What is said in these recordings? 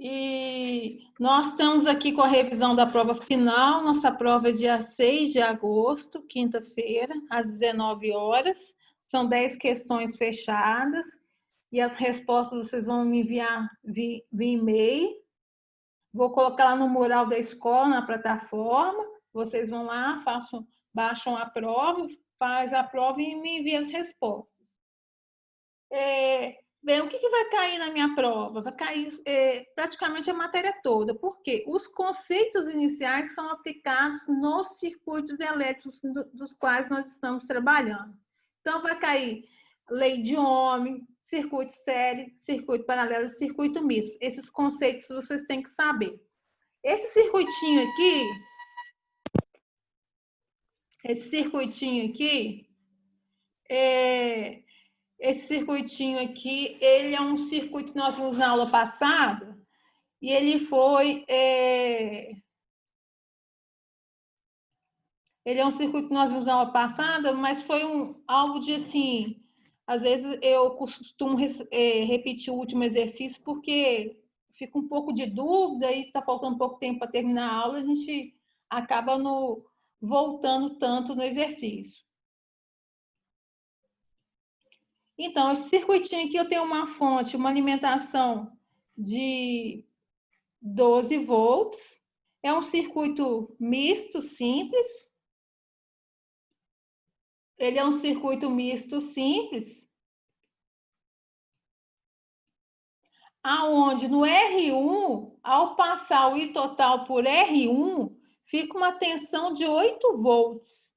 E nós estamos aqui com a revisão da prova final. Nossa prova é dia 6 de agosto, quinta-feira, às 19 horas. São 10 questões fechadas. E as respostas vocês vão me enviar via e-mail. Vou colocar lá no mural da escola, na plataforma. Vocês vão lá, baixam a prova, faz a prova e me envia as respostas. Bem, o que vai cair na minha prova? Vai cair praticamente a matéria toda, porque os conceitos iniciais são aplicados nos circuitos elétricos dos quais nós estamos trabalhando. Então, vai cair lei de Ohm, circuito série, circuito paralelo e circuito misto. Esses conceitos vocês têm que saber. Esse circuitinho aqui, ele é um circuito que nós vimos na aula passada, e ele é um circuito que nós vimos na aula passada, mas foi algo de, assim, às vezes eu costumo repetir o último exercício, porque fica um pouco de dúvida e está faltando pouco tempo para terminar a aula, a gente acaba voltando tanto no exercício. Então, esse circuitinho aqui eu tenho uma fonte, uma alimentação de 12 volts. É um circuito misto simples. Ele é um circuito misto simples, aonde no R1, ao passar o I total por R1, fica uma tensão de 8 volts.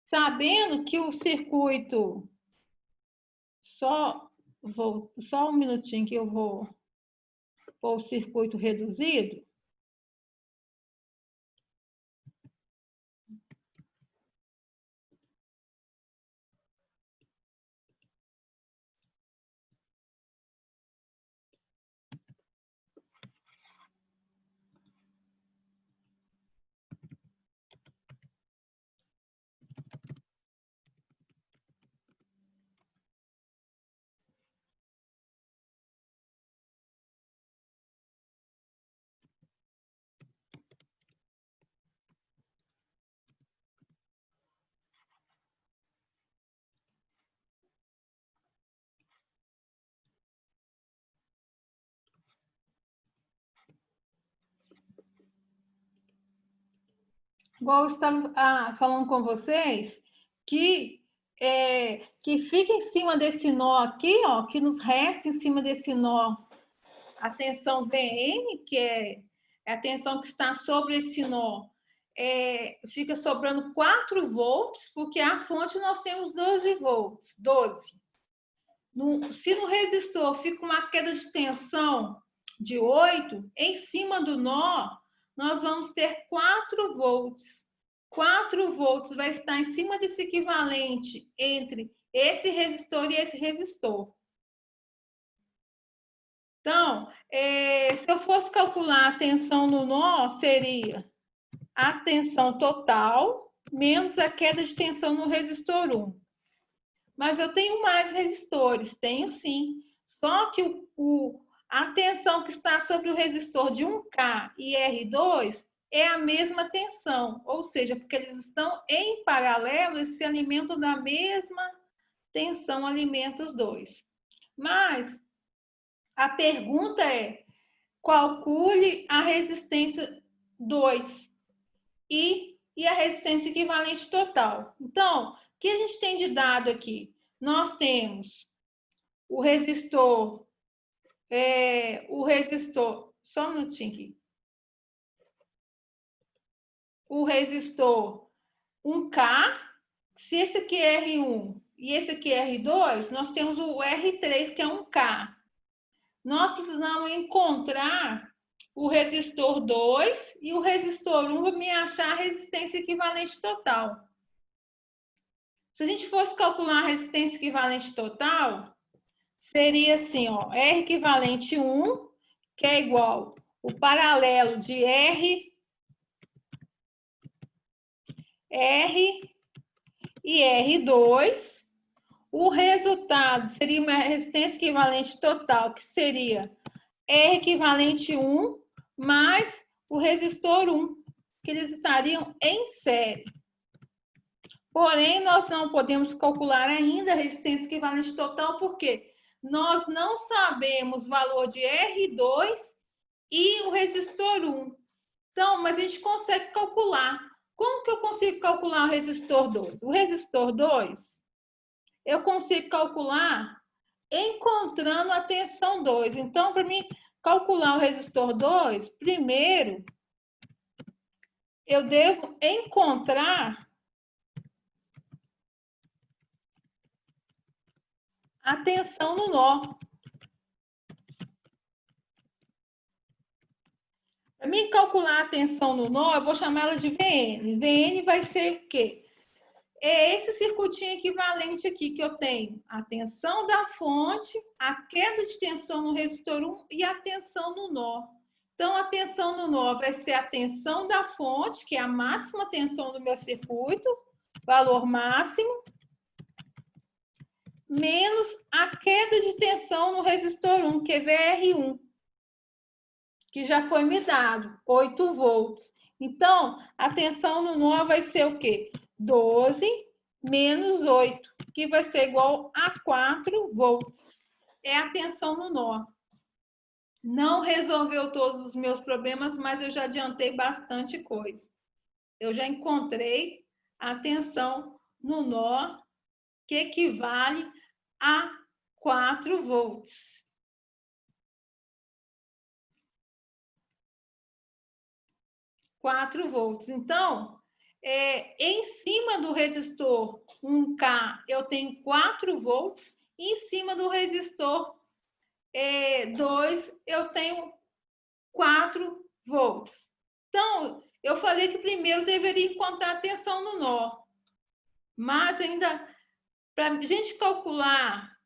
Sabendo que o circuito... Só um minutinho que eu vou pôr o circuito reduzido. Igual eu estava falando com vocês, que fica em cima desse nó aqui, ó, que nos resta em cima desse nó a tensão Vn, que é a tensão que está sobre esse nó, fica sobrando 4 volts, porque a fonte nós temos 12 volts, 12. Se no resistor fica uma queda de tensão de 8, em cima do nó, nós vamos ter 4 volts. 4 volts vai estar em cima desse equivalente entre esse resistor e esse resistor. Então, se eu fosse calcular a tensão no nó, seria a tensão total menos a queda de tensão no resistor 1. Mas eu tenho mais resistores, tenho sim. Só que a tensão que está sobre o resistor de 1K e R2 é a mesma tensão, ou seja, porque eles estão em paralelo, eles se alimentam da mesma tensão, alimentam os dois. Mas a pergunta é: calcule a resistência 2 e a resistência equivalente total. Então, o que a gente tem de dado aqui? Nós temos o resistor, só um minutinho aqui. O resistor 1K, se esse aqui é R1 e esse aqui é R2, nós temos o R3, que é 1K. Nós precisamos encontrar o resistor 2 e o resistor 1 para me achar a resistência equivalente total. Se a gente fosse calcular a resistência equivalente total, seria assim, ó, R equivalente 1, que é igual o paralelo de R e R2, O resultado seria uma resistência equivalente total, que seria R equivalente 1 mais o resistor 1, que eles estariam em série. Porém, nós não podemos calcular ainda a resistência equivalente total, porque nós não sabemos o valor de R2 e o resistor 1. Então, mas a gente consegue calcular. Como que eu consigo calcular o resistor 2? O resistor 2, eu consigo calcular encontrando a tensão 2. Então, para mim calcular o resistor 2, primeiro eu devo encontrar a tensão no nó. Para mim calcular a tensão no nó, eu vou chamar ela de VN. VN vai ser o quê? É esse circuitinho equivalente aqui que eu tenho. A tensão da fonte, a queda de tensão no resistor 1 e a tensão no nó. Então, a tensão no nó vai ser a tensão da fonte, que é a máxima tensão do meu circuito, valor máximo, menos a queda de tensão no resistor 1, que é VR1, que já foi me dado, 8 volts. Então, a tensão no nó vai ser o quê? 12 menos 8, que vai ser igual a 4 volts. É a tensão no nó. Não resolveu todos os meus problemas, mas eu já adiantei bastante coisa. Eu já encontrei a tensão no nó, que equivale a 4 volts. 4 volts. Então, em cima do resistor 1K, eu tenho 4 volts, e em cima do resistor 2, eu tenho 4 volts. Então, eu falei que primeiro deveria encontrar a tensão no nó, mas ainda, para a gente calcular,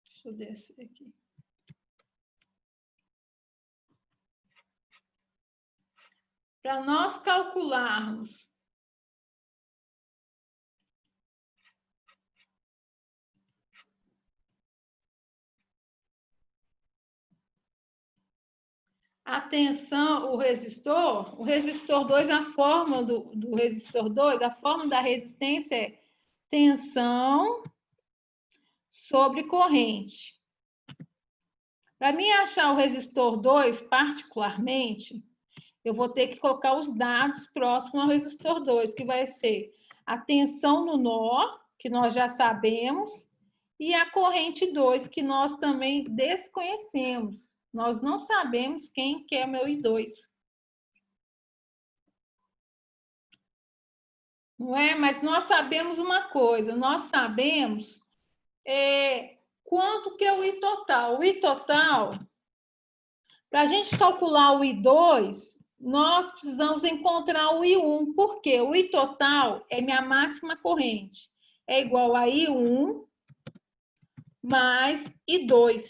deixa eu descer aqui. Para nós calcularmos a tensão, o resistor 2, a forma do resistor 2, a forma da resistência é tensão sobre corrente. Para mim achar o resistor 2, particularmente, eu vou ter que colocar os dados próximos ao resistor 2, que vai ser a tensão no nó, que nós já sabemos, e a corrente 2, que nós também desconhecemos. Nós não sabemos quem que é o meu I2. Não é? Mas nós sabemos uma coisa, nós sabemos quanto que é o I total. O I total, para a gente calcular o I2, nós precisamos encontrar o I1, porque o I total é minha máxima corrente. É igual a I1 mais I2.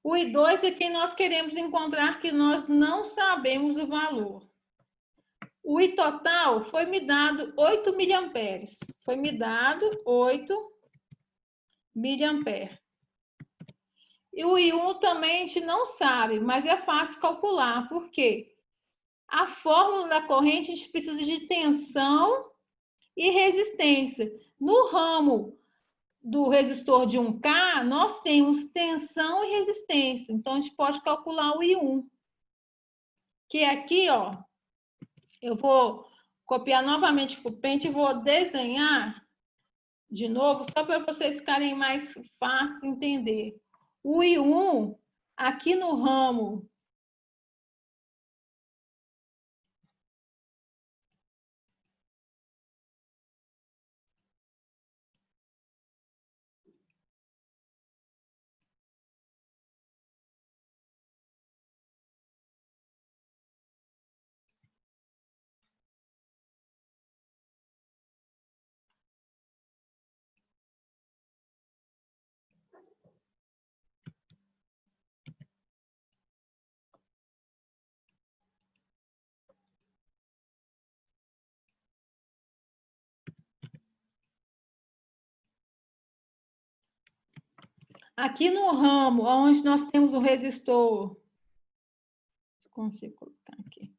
O I2 é quem nós queremos encontrar, que nós não sabemos o valor. O I total foi me dado 8 miliamperes. Foi me dado 8 miliamperes. E o I1 também a gente não sabe, mas é fácil calcular. Por quê? A fórmula da corrente, a gente precisa de tensão e resistência. No ramo do resistor de 1K, nós temos tensão e resistência. Então, a gente pode calcular o I1. Que aqui, ó, eu vou copiar novamente para o pente e vou desenhar de novo, só para vocês ficarem mais fácil de entender. O I1, aqui no ramo Aqui no ramo, onde nós temos o resistor, consigo colocar aqui.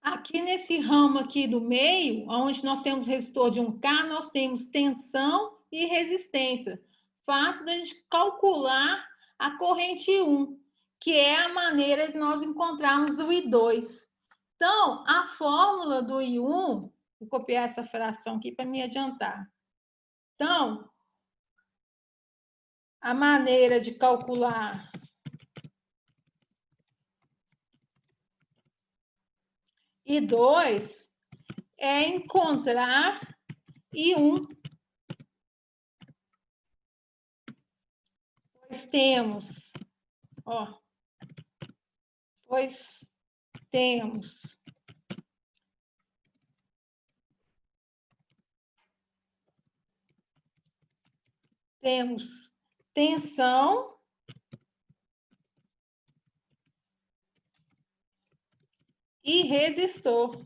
Aqui nesse ramo aqui do meio, onde nós temos resistor de 1K, nós temos tensão e resistência. Fácil da gente calcular a corrente I, que é a maneira de nós encontrarmos o I2. Então, a fórmula do I1, vou copiar essa fração aqui para me adiantar. Então, a maneira de calcular I2 é encontrar I1. Pois temos, ó, pois temos tensão e resistor,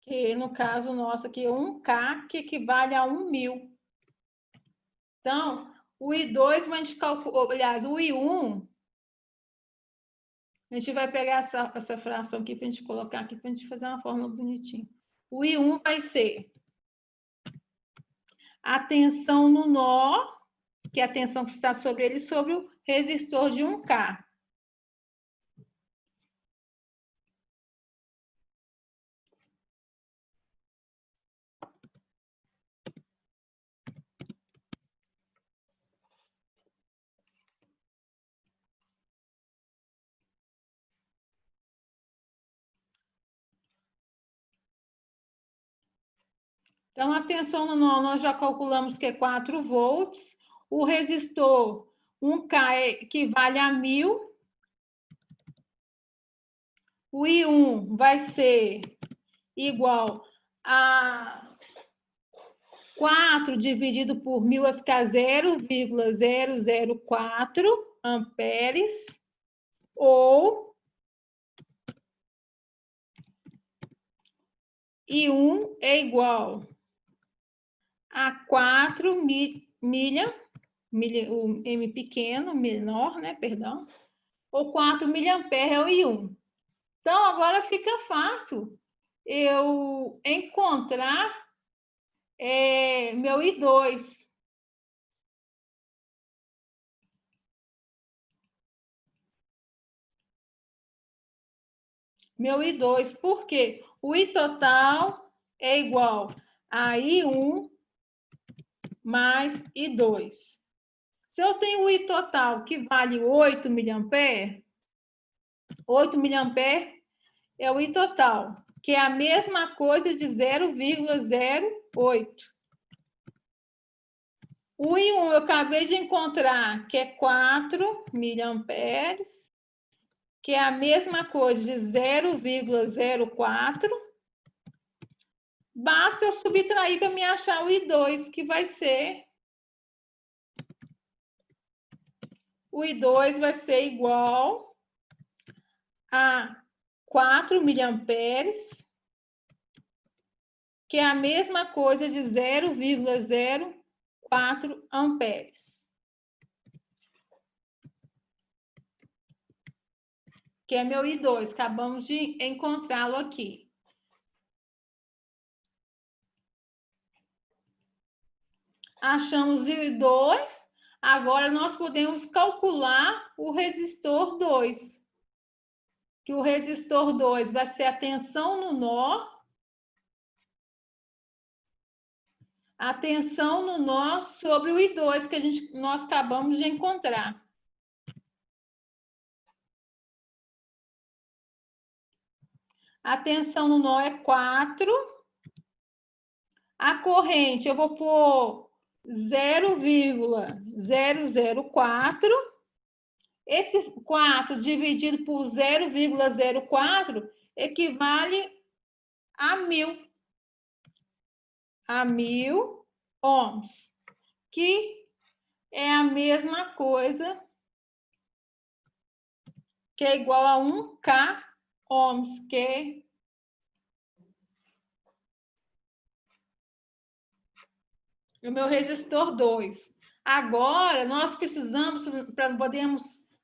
que no caso nosso aqui é 1K, que equivale a 1.000. Então, o I2, a gente calcula, aliás, o I1, a gente vai pegar essa fração aqui para a gente colocar aqui, para a gente fazer uma fórmula bonitinha. O I1 vai ser a tensão no nó, que é a tensão que está sobre ele, sobre o resistor de 1K. Então, a tensão no nó, nós já calculamos que é 4 volts. O resistor 1K equivale a 1.000. O I1 vai ser igual a 4 dividido por 1.000 vai ficar 0,004 amperes, ou I1 é igual a 4 milha, o M pequeno, menor, né, perdão, ou 4 miliamperes é o I1. Então, agora fica fácil eu encontrar meu I2. Meu I2, porque o I total é igual a I1 mais I2. Se eu tenho o I total que vale 8 miliamperes, 8 miliamperes é o I total, que é a mesma coisa de 0,08. O I1 eu acabei de encontrar, que é 4 miliamperes, que é a mesma coisa de 0,04. Basta eu subtrair para me achar o I2, que vai ser... O I2 vai ser igual a 4 miliamperes, que é a mesma coisa de 0,04 amperes. Que é meu I2, acabamos de encontrá-lo aqui. Achamos o I2, agora nós podemos calcular o resistor 2. Que o resistor 2 vai ser a tensão no nó, sobre o I2 que nós acabamos de encontrar. A tensão no nó é 4. A corrente, eu vou pôr 0,004. Esse 4 dividido por 0,04 equivale a 1.000. A 1.000 ohms, que é a mesma coisa, que é igual a 1K ohms, que é o meu resistor 2. Agora, nós precisamos,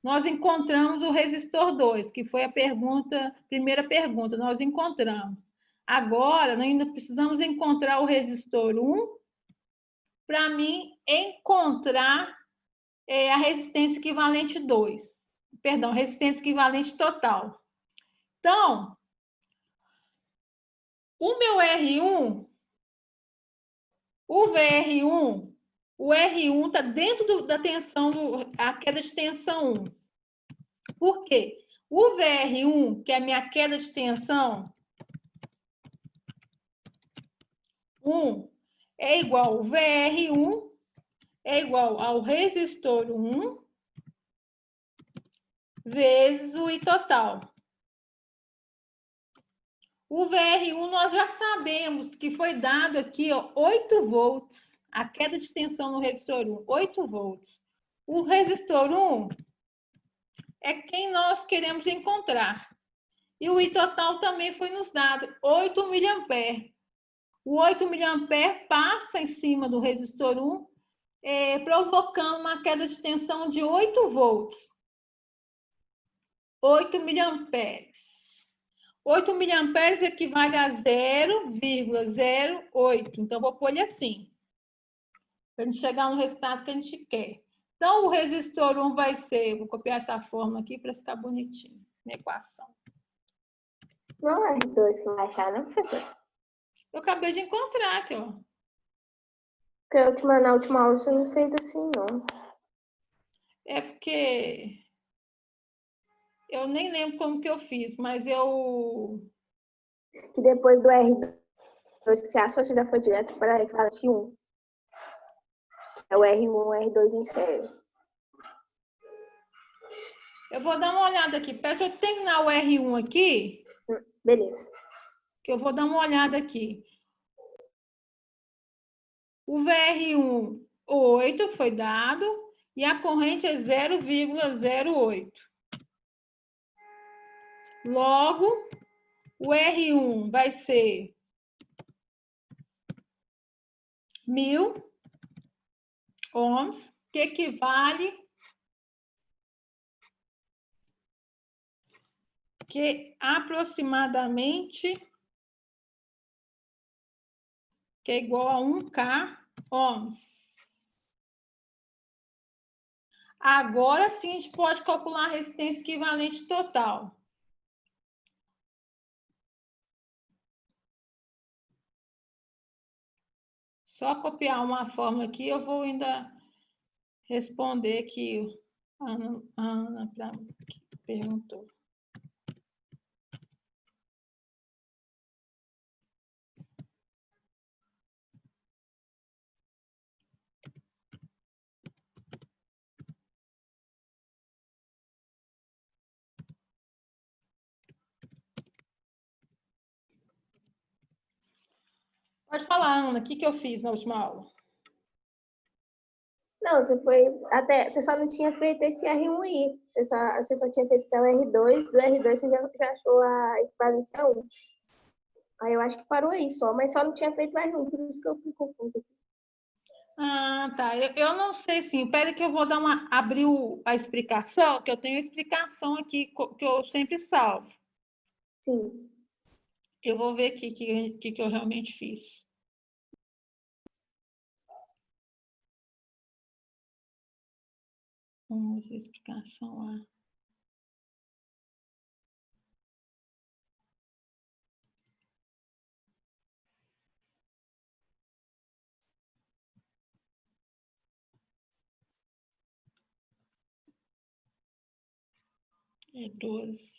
nós encontramos o resistor 2, que foi a primeira pergunta, nós encontramos. Agora, nós ainda precisamos encontrar o resistor 1 para mim encontrar a resistência equivalente 2. Perdão, resistência equivalente total. Então, o meu R1, o VR1, o R1 está dentro da tensão, a queda de tensão 1. Por quê? O VR1, que é a minha queda de tensão 1, é igual, o VR1 é igual ao resistor 1 vezes o I total. O VR1 nós já sabemos que foi dado aqui, ó, 8 volts. A queda de tensão no resistor 1, 8 volts. O resistor 1 é quem nós queremos encontrar. E o I total também foi nos dado, 8 mA. O 8 mA passa em cima do resistor 1, provocando uma queda de tensão de 8 volts. 8 mA. 8 mA equivale a 0,08. Então, vou pôr ele assim, para a gente chegar no resultado que a gente quer. Então, o resistor 1 vai ser, vou copiar essa fórmula aqui para ficar bonitinho, na equação. Não é R2 que vai achar, não, professor? Eu acabei de encontrar aqui, ó. Porque na última aula você não fez assim, não. É porque eu nem lembro como que eu fiz, mas eu... Que depois do R2 que você achou, você já foi direto para a equivalente 1. É o R1 e o R2 em série. Eu vou dar uma olhada aqui. Deixa eu terminar o R1 aqui. Beleza. Que eu vou dar uma olhada aqui. O VR1, 8 foi dado, e a corrente é 0,08. Logo, o R1 vai ser 1.000 ohms, que equivale que aproximadamente que é igual a 1K ohms. Agora sim a gente pode calcular a resistência equivalente total. Só copiar uma fórmula aqui, eu vou ainda responder aqui. A Ana perguntou. Pode falar, Ana, o que eu fiz na última aula? Não, você só não tinha feito esse R1 aí. Você só tinha feito até o R2. Do R2 você já achou a equivalência 1. Aí eu acho que parou aí só, mas só não tinha feito o R1, por isso que eu fui confusa. Ah, tá. Eu não sei sim. Espera que eu vou abrir a explicação, que eu tenho a explicação aqui que eu sempre salvo. Sim. Eu vou ver aqui o que eu realmente fiz. Vamos ver a explicação lá. É 12.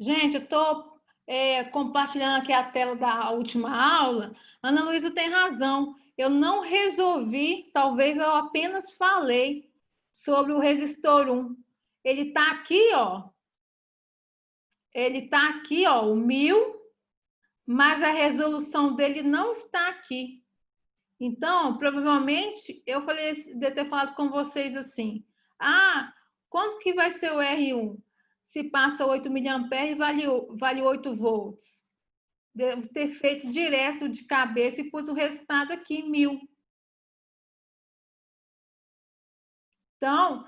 Gente, eu estou compartilhando aqui a tela da última aula. Ana Luísa tem razão. Eu não resolvi, talvez eu apenas falei sobre o resistor 1. Ele está aqui, ó. Ele está aqui, ó, o 1000, mas a resolução dele não está aqui. Então, provavelmente, eu falei, de ter falado com vocês assim, quanto que vai ser o R1? Se passa 8 mA e vale 8 volts. Devo ter feito direto de cabeça e pus o resultado aqui, 1000. Então,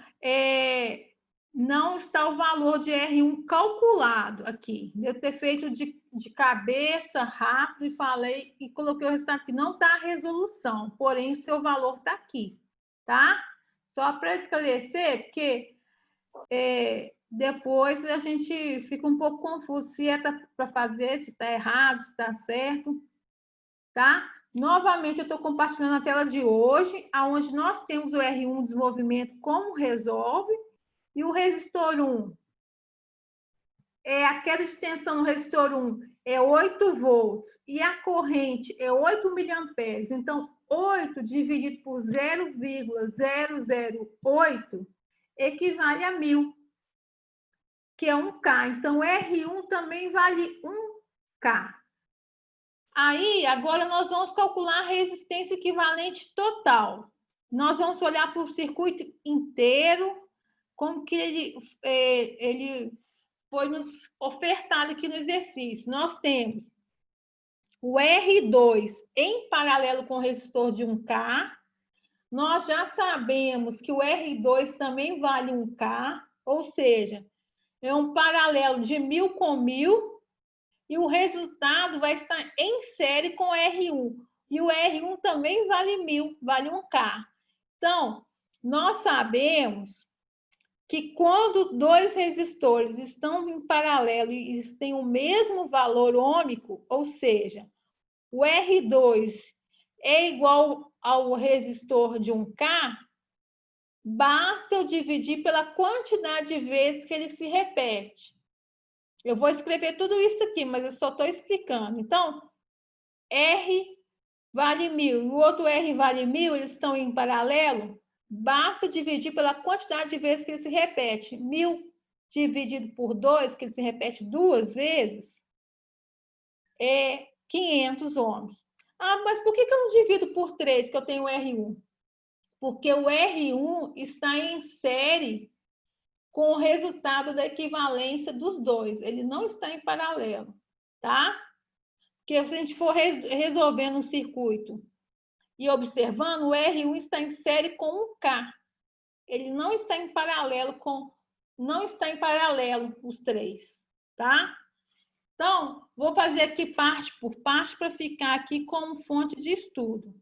não está o valor de R1 calculado aqui. Devo ter feito de cabeça, rápido, e falei, e coloquei o resultado aqui. Não está a resolução, porém, seu valor está aqui, tá? Só para esclarecer, porque depois a gente fica um pouco confuso se é para fazer, se está errado, se está certo, tá? Novamente, eu estou compartilhando a tela de hoje, onde nós temos o R1 desenvolvimento, como resolve, e o resistor 1. A queda de tensão no resistor 1 é 8 volts, e a corrente é 8 miliamperes. Então, 8 dividido por 0,008 equivale a 1000, que é 1K. Então, R1 também vale 1K. Aí, agora nós vamos calcular a resistência equivalente total. Nós vamos olhar para o circuito inteiro, como que ele foi nos ofertado aqui no exercício. Nós temos o R2 em paralelo com o resistor de 1K. Nós já sabemos que o R2 também vale 1K, ou seja, é um paralelo de 1000 com 1000, e o resultado vai estar em série com o R1. E o R1 também vale 1000, vale 1K. Então, nós sabemos que quando dois resistores estão em paralelo e eles têm o mesmo valor ôhmico, ou seja, o R2 é igual ao resistor de 1K, basta eu dividir pela quantidade de vezes que ele se repete. Eu vou escrever tudo isso aqui, mas eu só estou explicando. Então, R vale 1000 e o outro R vale 1000, eles estão em paralelo, basta dividir pela quantidade de vezes que ele se repete. 1000 dividido por 2, que ele se repete 2 vezes, é 500 ohms. Mas por que eu não divido por 3, que eu tenho o R1? Porque o R1 está em série com o resultado da equivalência dos dois. Ele não está em paralelo, tá? Porque se a gente for resolvendo um circuito e observando, o R1 está em série com 1K. Ele não está em paralelo os três, tá? Então, vou fazer aqui parte por parte para ficar aqui como fonte de estudo.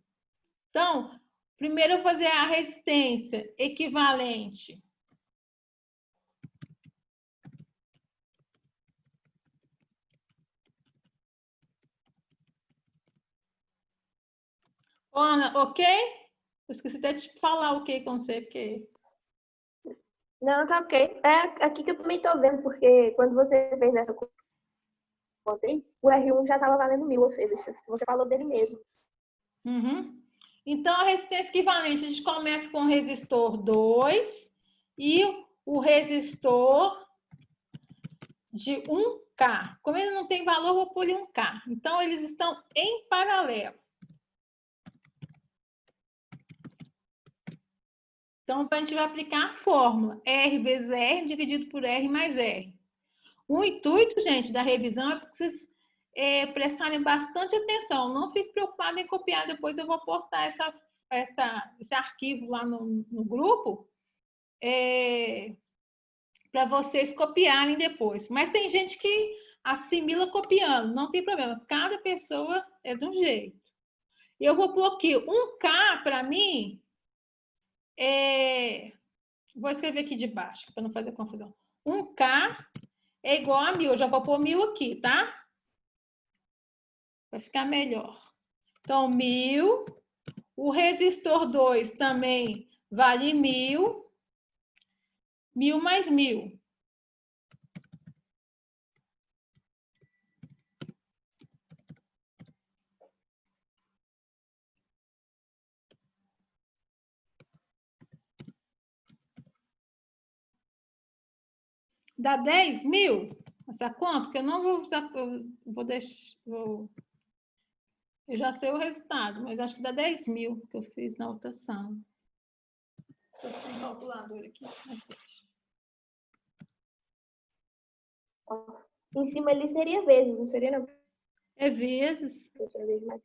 Então, primeiro eu vou fazer a resistência equivalente. Ana, ok? Eu esqueci até de falar ok com você, porque... Não, tá ok. É aqui que eu também tô vendo, porque quando você fez essa conta aí, o R1 já estava valendo 1000, ou seja, você falou dele mesmo. Uhum. Então, a resistência equivalente, a gente começa com o resistor 2 e o resistor de 1K. Como ele não tem valor, eu vou pôr 1K. Então, eles estão em paralelo. Então, a gente vai aplicar a fórmula R vezes R dividido por R mais R. O intuito, gente, da revisão é para vocês prestarem bastante atenção. Não fique preocupado em copiar. Depois eu vou postar esse arquivo lá no grupo para vocês copiarem depois. Mas tem gente que assimila copiando. Não tem problema. Cada pessoa é de um jeito. Eu vou pôr aqui 1K para mim. Vou escrever aqui de baixo, para não fazer confusão. 1K é igual a 1000. Eu já vou pôr 1000 aqui, tá? Vai ficar melhor. Então, 1000. O resistor 2 também vale 1000. 1000 mais 1000. Dá 10 mil? Essa conta? Que eu não vou usar, eu vou deixar. Eu já sei o resultado, mas acho que dá 10 mil que eu fiz na outra sala. Estou sem calculador aqui, mas deixa. Em cima ali seria vezes, não seria não? É vezes. Deixa eu ver mais.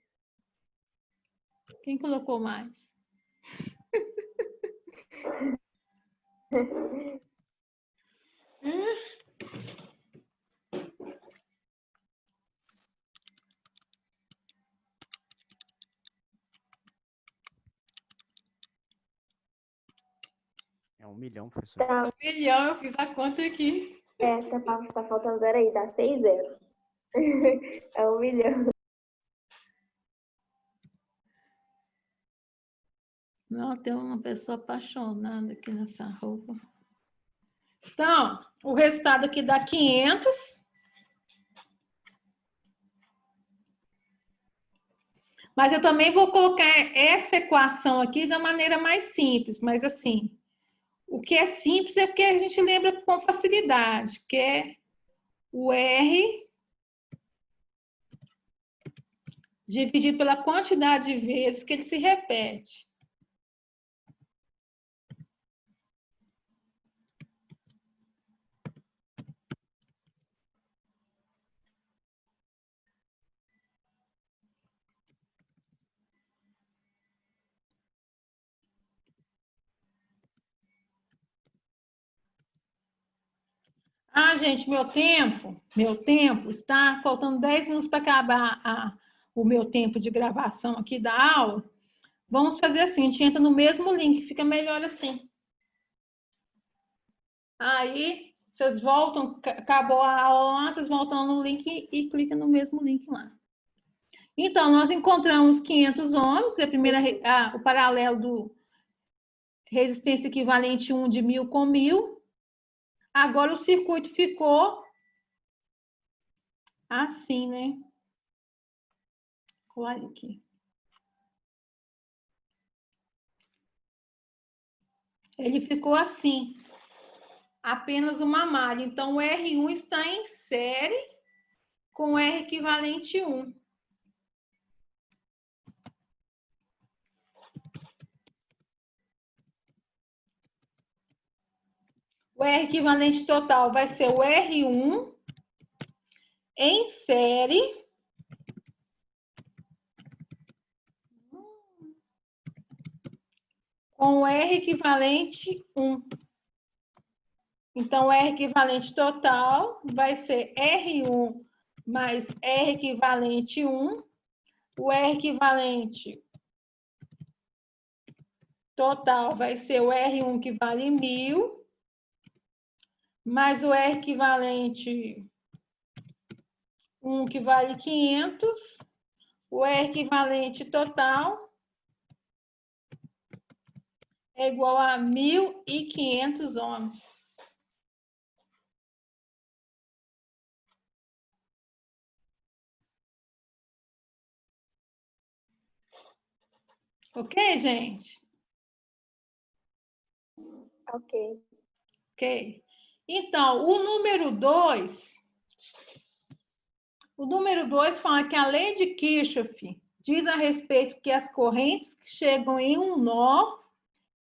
Quem colocou mais? É 1 milhão, professor. Tá, 1 milhão, eu fiz a conta aqui. tá faltando 0 aí, dá 6 0. É 1 milhão. Não, tem uma pessoa apaixonada aqui nessa roupa. Então, o resultado aqui dá 500. Mas eu também vou colocar essa equação aqui da maneira mais simples, mas assim, o que é simples é o que a gente lembra com facilidade, que é o R dividido pela quantidade de vezes que ele se repete. Ah, gente, meu tempo está faltando 10 minutos para acabar o meu tempo de gravação aqui da aula. Vamos fazer assim, a gente entra no mesmo link, fica melhor assim. Aí, vocês voltam, acabou a aula lá, vocês voltam no link e clicam no mesmo link lá. Então, nós encontramos 500 ohms, o paralelo do resistência equivalente 1 de 1.000 com 1.000. Agora, o circuito ficou assim, né? Olha aqui. Ele ficou assim, apenas uma malha. Então, o R1 está em série com o R equivalente 1. O R equivalente total vai ser o R1 em série com o R equivalente 1. Então, o R equivalente total vai ser R1 mais R equivalente 1. O R equivalente total vai ser o R1 que vale 1.000, mais o R equivalente 1 que vale 500. O R equivalente total é igual a 1.500 ohms. Ok, gente? Ok. Ok. Então, o número 2 fala que a lei de Kirchhoff diz a respeito que as correntes que chegam em um nó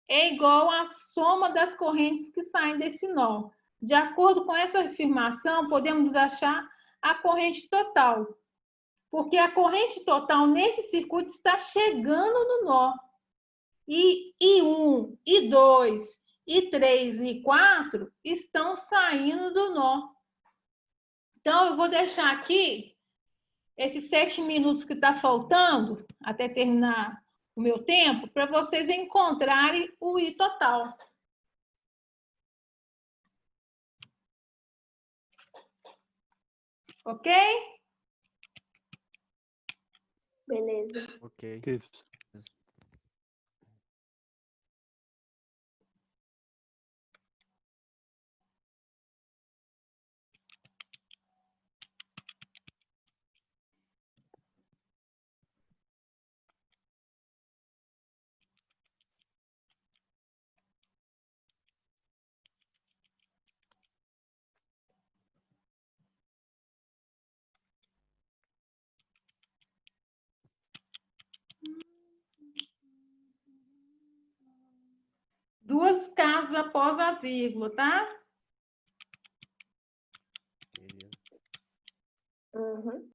é igual à soma das correntes que saem desse nó. De acordo com essa afirmação, podemos achar a corrente total, porque a corrente total nesse circuito está chegando no nó. E I1, I2, I3 e I4 estão saindo do nó. Então, eu vou deixar aqui esses 7 minutos que está faltando, até terminar o meu tempo, para vocês encontrarem o I total. Ok? Beleza. Ok. Ok, professor. após a vírgula, tá? Beleza. Uhum.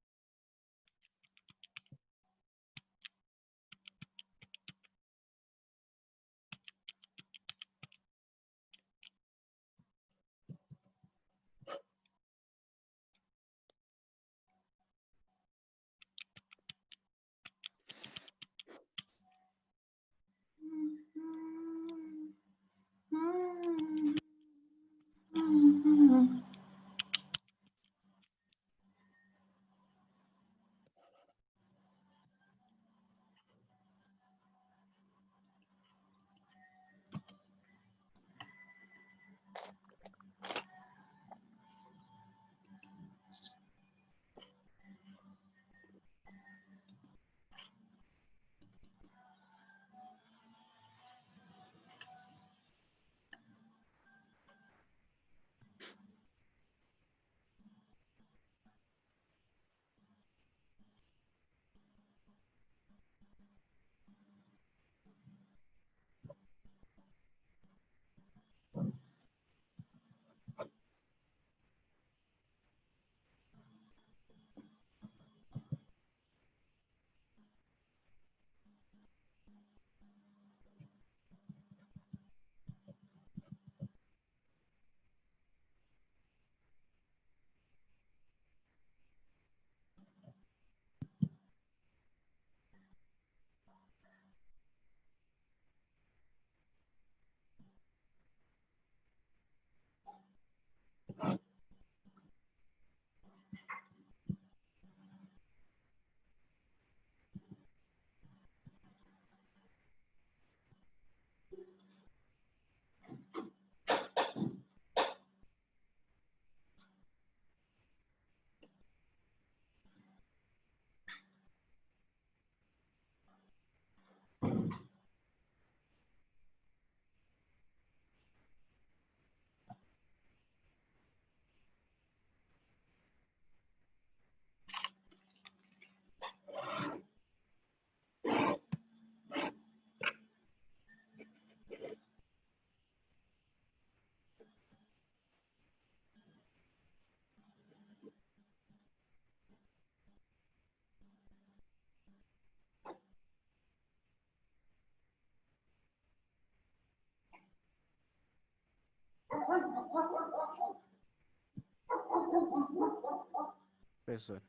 Professor,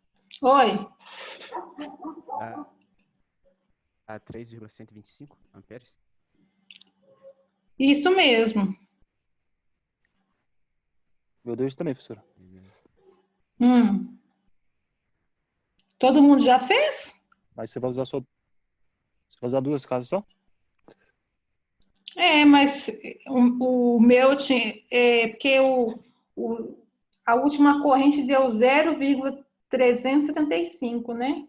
Oi. dá 3,125 amperes? Isso mesmo. Meu Deus também, professora. Beleza. Todo mundo já fez? Mas você vai usar só. Você vai usar duas casas só? É, mas o meu tinha. Porque a última corrente deu 0,375, né?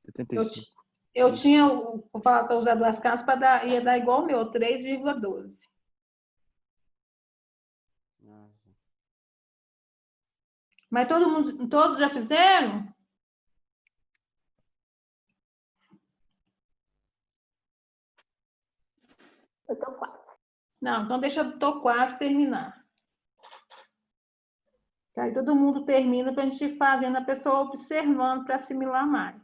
Eu, 75. ti- eu Isso. tinha falado para usar duas casas ia dar igual o meu, 3,12. Nossa. Mas todos já fizeram? Eu tô quase. Não, então deixa eu tô quase terminar. Que aí todo mundo termina para a gente ir fazendo, a pessoa observando para assimilar mais.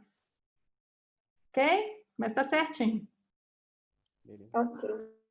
Ok? Mas tá certinho. Beleza. Ok.